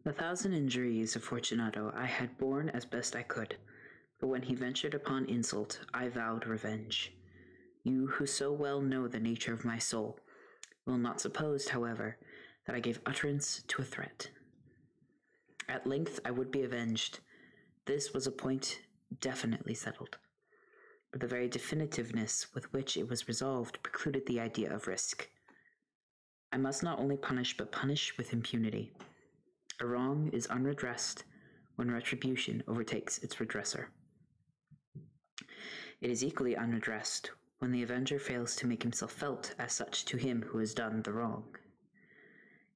The 1,000 injuries of Fortunato I had borne as best I could, but when he ventured upon insult, I vowed revenge. You, who so well know the nature of my soul, will not suppose, however, that I gave utterance to a threat. At length I would be avenged. This was a point definitely settled, but the very definitiveness with which it was resolved precluded the idea of risk. I must not only punish, but punish with impunity. A wrong is unredressed when retribution overtakes its redresser. It is equally unredressed when the avenger fails to make himself felt as such to him who has done the wrong.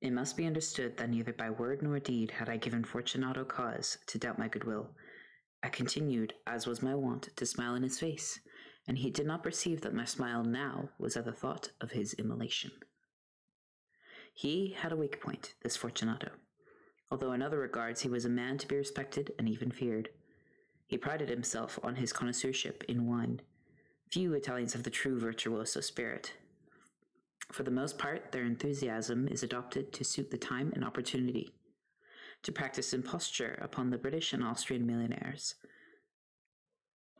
It must be understood that neither by word nor deed had I given Fortunato cause to doubt my goodwill. I continued, as was my wont, to smile in his face, and he did not perceive that my smile now was at the thought of his immolation. He had a weak point, this Fortunato, although in other regards he was a man to be respected and even feared. He prided himself on his connoisseurship in wine. Few Italians have the true virtuoso spirit. For the most part, their enthusiasm is adopted to suit the time and opportunity, to practice imposture upon the British and Austrian millionaires.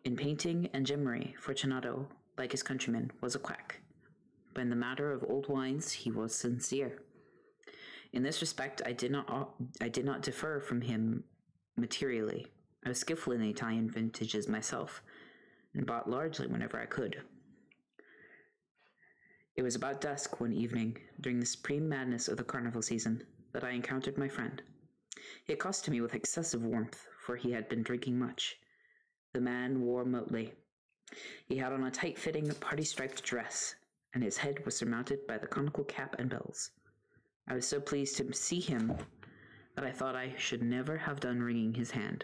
In painting and gemmary, Fortunato, like his countrymen, was a quack, but in the matter of old wines he was sincere. In this respect, I did not differ from him materially. I was skillful in the Italian vintages myself, and bought largely whenever I could. It was about dusk one evening, during the supreme madness of the carnival season, that I encountered my friend. He accosted me with excessive warmth, for he had been drinking much. The man wore motley. He had on a tight-fitting, party-striped dress, and his head was surmounted by the conical cap and bells. I was so pleased to see him that I thought I should never have done wringing his hand.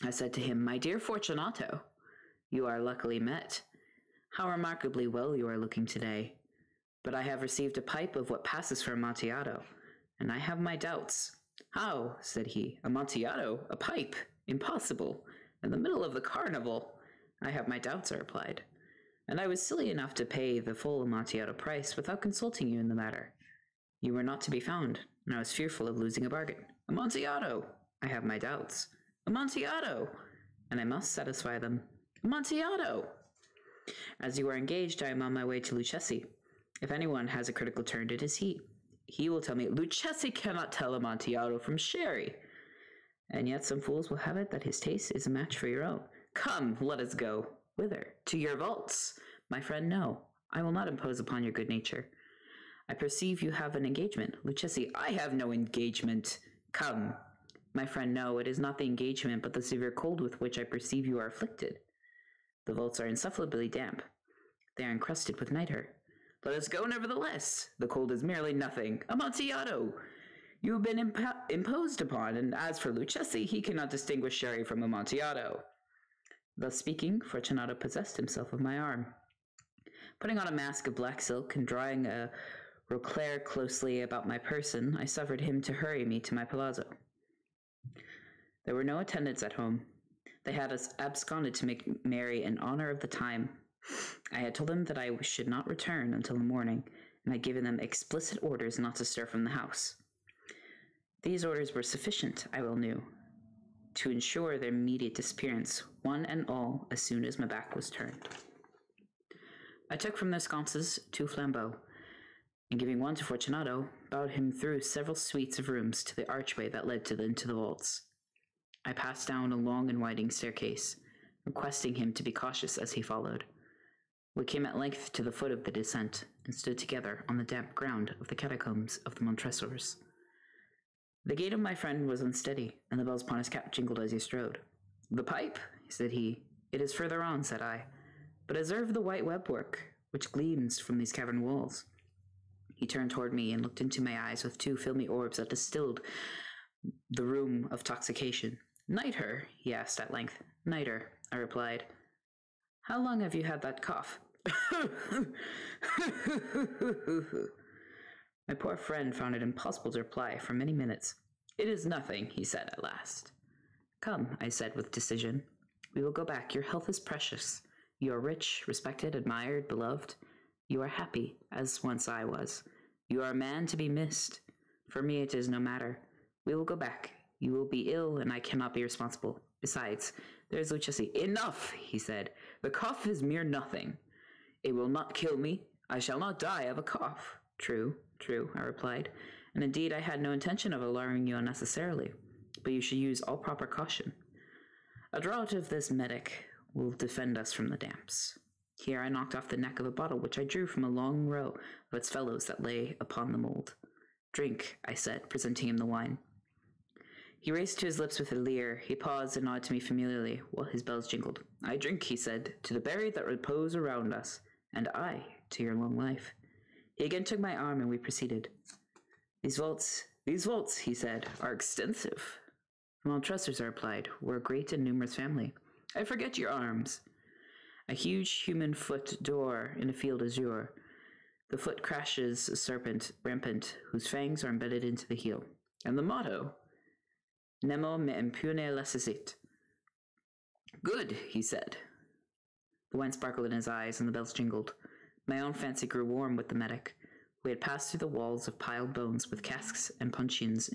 I said to him, "My dear Fortunato, you are luckily met. How remarkably well you are looking today. But I have received a pipe of what passes for Amontillado, and I have my doubts." "How?" said he. "Amontillado? A pipe? Impossible! In the middle of the carnival?" "I have my doubts," I replied, "and I was silly enough to pay the full Amontillado price without consulting you in the matter. You were not to be found, and I was fearful of losing a bargain. Amontillado! I have my doubts. Amontillado! And I must satisfy them. Amontillado! As you are engaged, I am on my way to Lucchesi. If anyone has a critical turn, it is he. He will tell me, Lucchesi cannot tell Amontillado from sherry. And yet some fools will have it that his taste is a match for your own. Come, let us go. Whither? To your vaults. My friend, no. I will not impose upon your good nature. I perceive you have an engagement. Lucchesi, I have no engagement. Come. My friend, no, it is not the engagement, but the severe cold with which I perceive you are afflicted. The vaults are insufferably damp. They are encrusted with nitre. Let us go, nevertheless. The cold is merely nothing. Amontillado! You have been imposed upon, and as for Lucchesi, he cannot distinguish sherry from Amontillado. Thus speaking, Fortunato possessed himself of my arm. Putting on a mask of black silk and drawing a roquelaire closely about my person, I suffered him to hurry me to my palazzo. There were no attendants at home. They had us absconded to make merry in honor of the time. I had told them that I should not return until the morning, and had given them explicit orders not to stir from the house. These orders were sufficient, I well knew, to ensure their immediate disappearance, one and all, as soon as my back was turned. I took from their sconces 2 flambeaux, and giving one to Fortunato, bowed him through several suites of rooms to the archway that led into the vaults. I passed down a long and winding staircase, requesting him to be cautious as he followed. We came at length to the foot of the descent, and stood together on the damp ground of the catacombs of the Montresors. The gait of my friend was unsteady, and the bells upon his cap jingled as he strode. "The pipe?" said he. "It is further on," said I. "But observe the white webwork, which gleams from these cavern walls." He turned toward me and looked into my eyes with 2 filmy orbs that distilled the rheum of intoxication. "Nitre?" he asked at length. "Nitre," I replied. "How long have you had that cough?" My poor friend found it impossible to reply for many minutes. "It is nothing," he said at last. "Come," I said with decision. "We will go back. Your health is precious. You are rich, respected, admired, beloved. You are happy, as once I was. You are a man to be missed. For me it is no matter. We will go back. You will be ill, and I cannot be responsible. Besides, there is Luchesi. Enough, he said. The cough is mere nothing. It will not kill me. I shall not die of a cough. True, I replied, and indeed I had no intention of alarming you unnecessarily, but you should use all proper caution. A draught of this medic will defend us from the damps. Here I knocked off the neck of a bottle which I drew from a long row of its fellows that lay upon the mould. Drink, I said, presenting him the wine. He raised to his lips with a leer. He paused and nodded to me familiarly while his bells jingled. I drink, he said, to the berry that repose around us, and I to your long life. He again took my arm and we proceeded. These vaults, he said, are extensive. The Montresors, I replied, were a great and numerous family. I forget your arms. A huge human foot door in a field azure. The foot crashes a serpent rampant, whose fangs are embedded into the heel. And the motto, Nemo me impune lascisit. Good, he said. The wine sparkled in his eyes and the bells jingled. My own fancy grew warm with the medic. We had passed through the walls of piled bones with casks and puncheons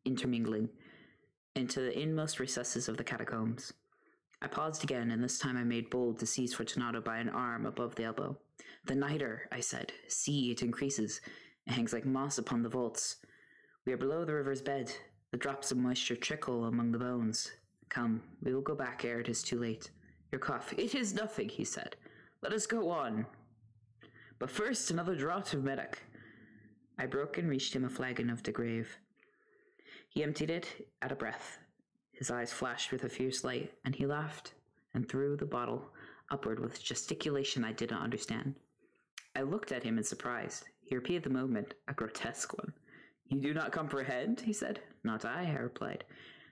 intermingling into the inmost recesses of the catacombs. I paused again, and this time I made bold to seize Fortunato by an arm above the elbow. The nitre, I said. See, it increases. It hangs like moss upon the vaults. We are below the river's bed. The drops of moisture trickle among the bones. Come, we will go back ere it is too late. Your cough. It is nothing, he said. Let us go on. But first, another draught of medic. I broke and reached him a flagon of de Grave. He emptied it at a breath. His eyes flashed with a fierce light, and he laughed and threw the bottle upward with gesticulation I did not understand. I looked at him in surprise. He repeated the movement, a grotesque one. You do not comprehend, he said. Not I replied.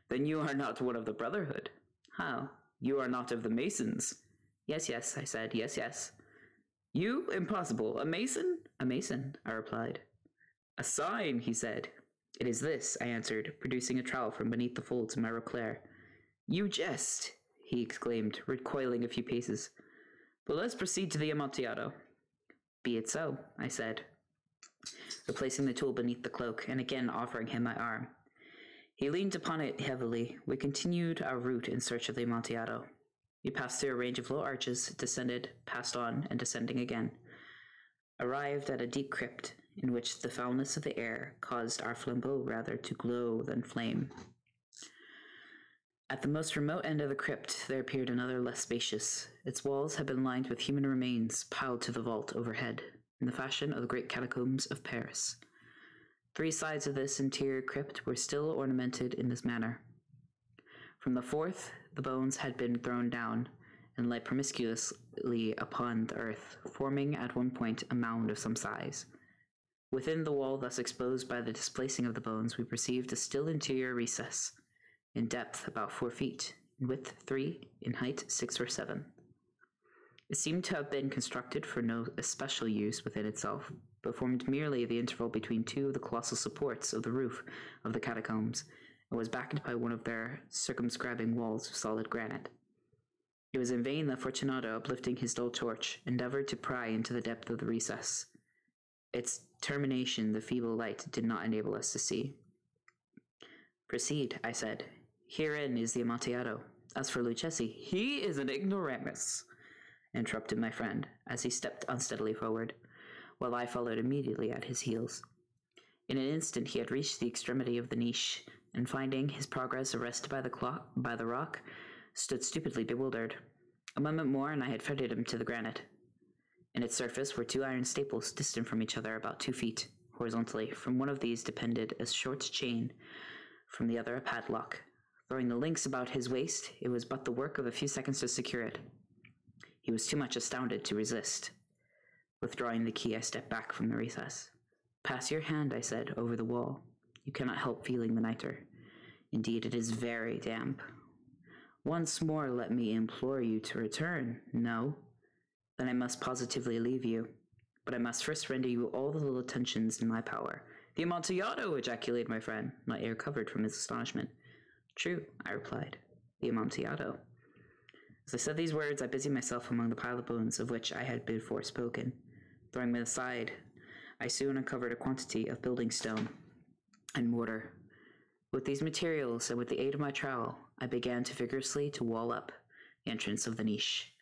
Then you are not one of the Brotherhood. How? You are not of the Masons. Yes, I said. Yes. You? Impossible. A Mason? A Mason, I replied. A sign, he said. It is this, I answered, producing a trowel from beneath the folds of my roquelaire. You jest, he exclaimed, recoiling a few paces. But let's proceed to the Amontillado. Be it so, I said, replacing the tool beneath the cloak, and again offering him my arm. He leaned upon it heavily. We continued our route in search of the Amontillado. We passed through a range of low arches, descended, passed on, and descending again. Arrived at a deep crypt, in which the foulness of the air caused our flambeaux rather to glow than flame. At the most remote end of the crypt there appeared another less spacious. Its walls had been lined with human remains piled to the vault overhead, in the fashion of the great catacombs of Paris. 3 sides of this interior crypt were still ornamented in this manner. From the 4th, the bones had been thrown down and lay promiscuously upon the earth, forming at one point a mound of some size. Within the wall thus exposed by the displacing of the bones, we perceived a still interior recess, in depth about 4 feet, in width 3, in height 6 or 7. It seemed to have been constructed for no especial use within itself, but formed merely the interval between 2 of the colossal supports of the roof of the catacombs, and was backed by one of their circumscribing walls of solid granite. It was in vain that Fortunato, uplifting his dull torch, endeavored to pry into the depth of the recess. Its termination the feeble light did not enable us to see. Proceed, I said. Herein is the Amontillado. As for Luchesi, he is an ignoramus, interrupted my friend, as he stepped unsteadily forward, while I followed immediately at his heels. In an instant he had reached the extremity of the niche, and finding his progress arrested by the rock, stood stupidly bewildered. A moment more, and I had fettered him to the granite. In its surface were 2 iron staples distant from each other about 2 feet, horizontally. From one of these depended a short chain, from the other a padlock. Throwing the links about his waist, it was but the work of a few seconds to secure it. He was too much astounded to resist. Withdrawing the key, I stepped back from the recess. Pass your hand, I said, over the wall. You cannot help feeling the nitre. Indeed, it is very damp. Once more let me implore you to return. No? Then I must positively leave you. But I must first render you all the little attentions in my power. The Amontillado! Ejaculated my friend, not yet recovered from his astonishment. True, I replied. The Amontillado. As I said these words, I busied myself among the pile of bones of which I had before spoken. Throwing them aside, I soon uncovered a quantity of building stone and mortar. With these materials and with the aid of my trowel, I began vigorously to wall up the entrance of the niche.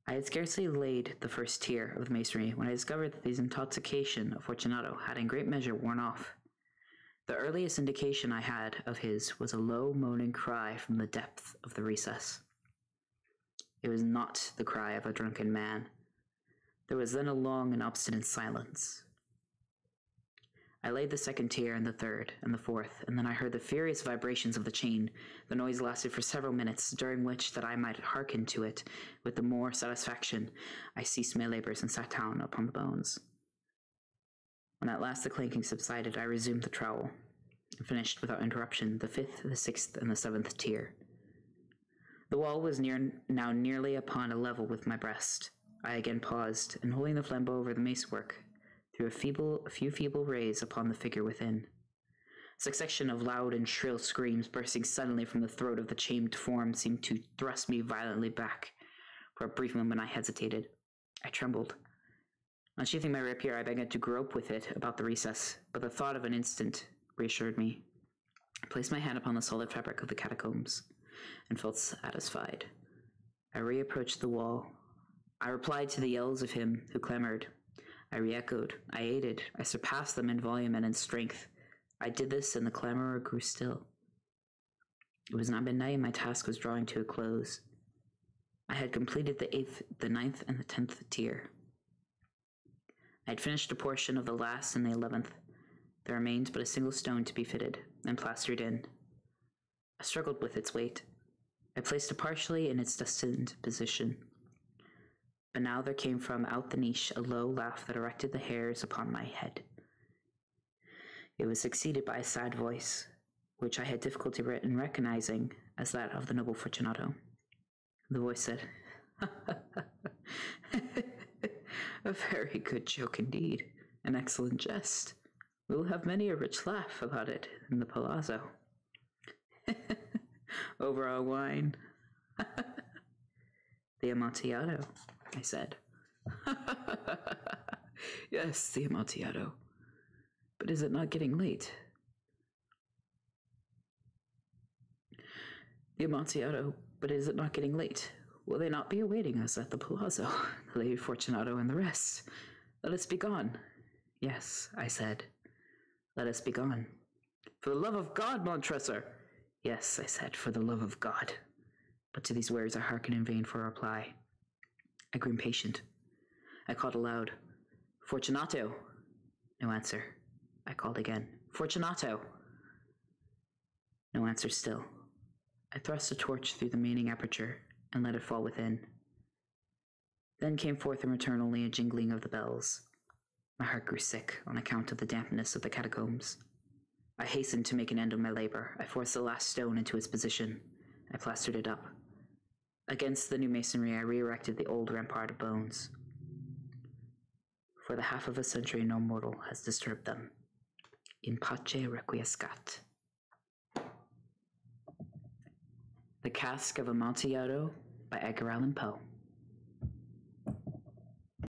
I had scarcely laid the first tier of the masonry when I discovered that the intoxication of Fortunato had in great measure worn off. The earliest indication I had of his was a low moaning cry from the depth of the recess. It was not the cry of a drunken man. There was then a long and obstinate silence. I laid the second tier and the third and the fourth, and then I heard the furious vibrations of the chain. The noise lasted for several minutes, during which, that I might hearken to it with the more satisfaction, I ceased my labors and sat down upon the bones. When at last the clanking subsided, I resumed the trowel, and finished without interruption the fifth, the sixth, and the seventh tier. The wall was now nearly upon a level with my breast. I again paused, and holding the flambeau over the macework, threw a few feeble rays upon the figure within. A succession of loud and shrill screams bursting suddenly from the throat of the chained form seemed to thrust me violently back. For a brief moment I hesitated. I trembled. Unsheathing my rapier, I began to grope with it about the recess, but the thought of an instant reassured me. I placed my hand upon the solid fabric of the catacombs, and felt satisfied. I reapproached the wall. I replied to the yells of him who clamored. I re-echoed, I aided, I surpassed them in volume and in strength. I did this, and the clamorer grew still. It was now midnight, and my task was drawing to a close. I had completed the 8th, the 9th, and the 10th tier. I had finished a portion of the last and the 11th. There remained but a single stone to be fitted and plastered in. I struggled with its weight. I placed it partially in its destined position. But now there came from out the niche a low laugh that erected the hairs upon my head. It was succeeded by a sad voice, which I had difficulty in recognizing as that of the noble Fortunato. The voice said, "A very good joke indeed, an excellent jest. We will have many a rich laugh about it in the palazzo. Over our wine." "The Amontillado," I said. "Yes, the Amontillado. But is it not getting late?" "The Amontillado, but is it not getting late? Will they not be awaiting us at the palazzo, Lady Fortunato and the rest? Let us be gone." "Yes," I said. "Let us be gone." "For the love of God, Montresor!" "Yes," I said, "for the love of God." But to these words I hearkened in vain for a reply. I grew impatient. I called aloud, "Fortunato!" No answer. I called again, "Fortunato!" No answer still. I thrust a torch through the remaining aperture and let it fall within. Then came forth in return only a jingling of the bells. My heart grew sick on account of the dampness of the catacombs. I hastened to make an end of my labor. I forced the last stone into its position. I plastered it up. Against the new masonry, I re-erected the old rampart of bones. For the half of a century, no mortal has disturbed them. In pace requiescat. The Cask of Amontillado by Edgar Allan Poe.